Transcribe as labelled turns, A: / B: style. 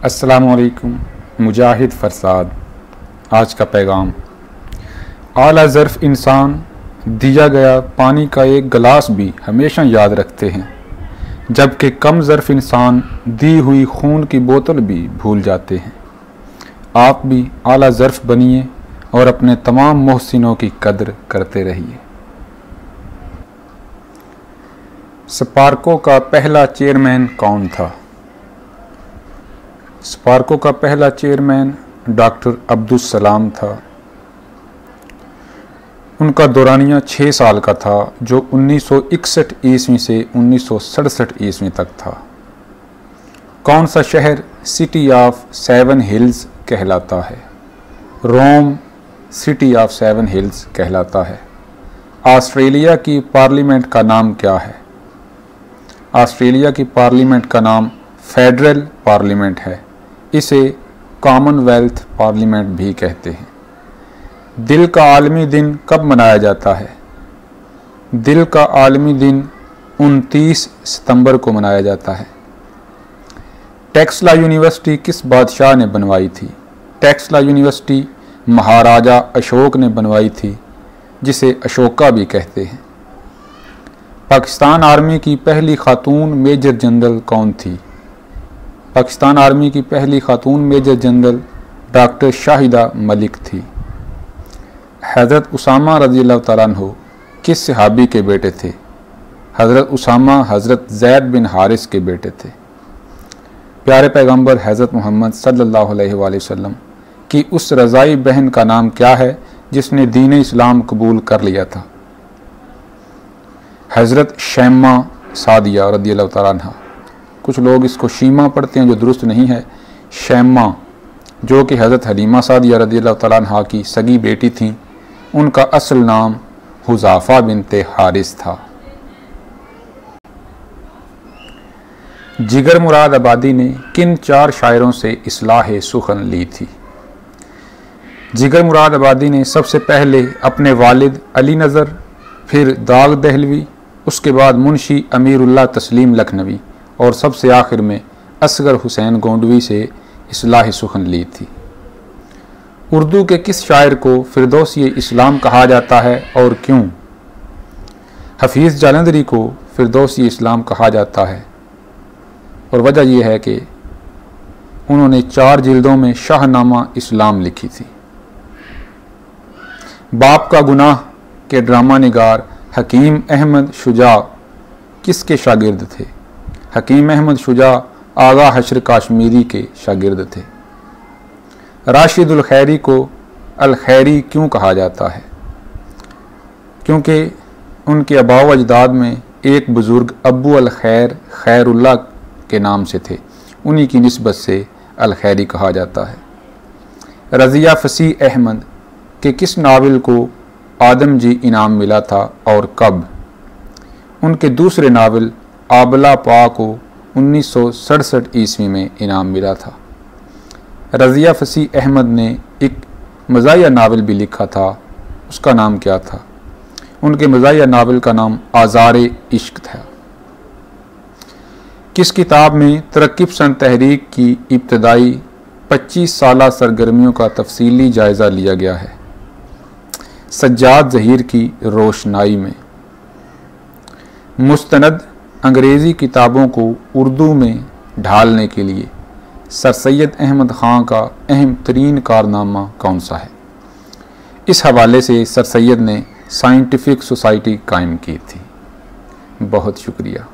A: अस्सलामुअलैकुम। मुजाहिद फरसाद। आज का पैगाम। आला ज़र्फ़ इंसान दिया गया पानी का एक गिलास भी हमेशा याद रखते हैं, जबकि कम ज़र्फ़ इंसान दी हुई खून की बोतल भी भूल जाते हैं। आप भी आला ज़र्फ़ बनिए और अपने तमाम मोहसिनों की कद्र करते रहिए। स्पार्को का पहला चेयरमैन कौन था? स्पार्को का पहला चेयरमैन डॉक्टर अब्दुल सलाम था। उनका दौरानिया 6 साल का था, जो 1961 ईस्वी से 1967 ईस्वी तक था। कौन सा शहर सिटी ऑफ 7 हिल्स कहलाता है? रोम सिटी ऑफ 7 हिल्स कहलाता है। ऑस्ट्रेलिया की पार्लियामेंट का नाम क्या है? ऑस्ट्रेलिया की पार्लियामेंट का नाम फेडरल पार्लियामेंट है। इसे कॉमनवेल्थ पार्लियामेंट भी कहते हैं। दिल का आलमी दिन कब मनाया जाता है? दिल का आलमी दिन 29 सितंबर को मनाया जाता है। टेक्सला यूनिवर्सिटी किस बादशाह ने बनवाई थी? टेक्सला यूनिवर्सिटी महाराजा अशोक ने बनवाई थी, जिसे अशोका भी कहते हैं। पाकिस्तान आर्मी की पहली खातून मेजर जनरल कौन थी? पाकिस्तान आर्मी की पहली खातून major general doctor Shahida Malik थी। हज़रत उसामा रज़ियल्लाहु तआला अन्हु किस सहाबी के बेटे थे? हज़रत उसामा हज़रत ज़ैद बिन हारिस के बेटे थे। प्यारे पैगंबर हज़रत मोहम्मद सल्लल्लाहु अलैहि वसल्लम की उस रज़ाई बहन का नाम क्या है जिसने दीन इस्लाम कबूल कर लिया था? हज़रत शैमा सादिया रज़ियल्लाहु तआला अन्हा। कुछ लोग इसको शीमा पढ़ते हैं, जो दुरुस्त नहीं है। शैमा, जो कि हज़रत हलीमा सादिया रज़ियल्लाहु तआला अन्हा की सगी बेटी थीं, उनका असल नाम हुज़ाफ़ा बिनते हारिस था। जिगर मुराद आबादी ने किन 4 शायरों से इस्लाह सुखन ली थी? जिगर मुराद आबादी ने सबसे पहले अपने वालिद अली नज़र, फिर दाग दहलवी, उसके बाद मुंशी अमीरुल्लाह तस्लीम लखनवी और सबसे आखिर में असगर हुसैन गोंडवी से इस्लाह सुखन ली थी। उर्दू के किस शायर को फिरदौसी इस्लाम कहा जाता है और क्यों? हफीज़ जालंधरी को फिरदौसी इस्लाम कहा जाता है और वजह यह है कि उन्होंने 4 जिल्दों में शाहनामा इस्लाम लिखी थी। बाप का गुनाह के ड्रामा निगार हकीम अहमद शुजा किसके शागिर्द थे? हकीम अहमद शुजा आगा हशर काश्मीरी के शागिर्द थे। राशिद उल खैरी को अल खैरी क्यों कहा जाता है? क्योंकि उनके आबाव अजदाद में एक बुज़ुर्ग अब्बू अल खैर खैरुल्लाह के नाम से थे, उन्हीं की निस्बत से अल खैरी कहा जाता है। रज़िया फसीह अहमद के किस नावल को आदम जी इनाम मिला था और कब? उनके दूसरे नावल आबला पा को 1967 ईस्वी में इनाम मिला था। रज़िया फसीह अहमद ने एक मज़ाहिया नावल भी लिखा था, उसका नाम क्या था? उनके मज़ाहिया नावल का नाम आज़ारे इश्क था। किस किताब में तरक्की पसंद तहरीक की इब्तदाई 25 साला सरगर्मियों का तफसीली जायज़ा लिया गया है? सज्जाद ज़हीर की रोशनाई में। मुस्तनद अंग्रेज़ी किताबों को उर्दू में ढालने के लिए सर सैयद अहमद ख़ान का अहम तरीन कारनामा कौन सा है? इस हवाले से सर सैयद ने साइंटिफिक सोसाइटी कायम की थी। बहुत शुक्रिया।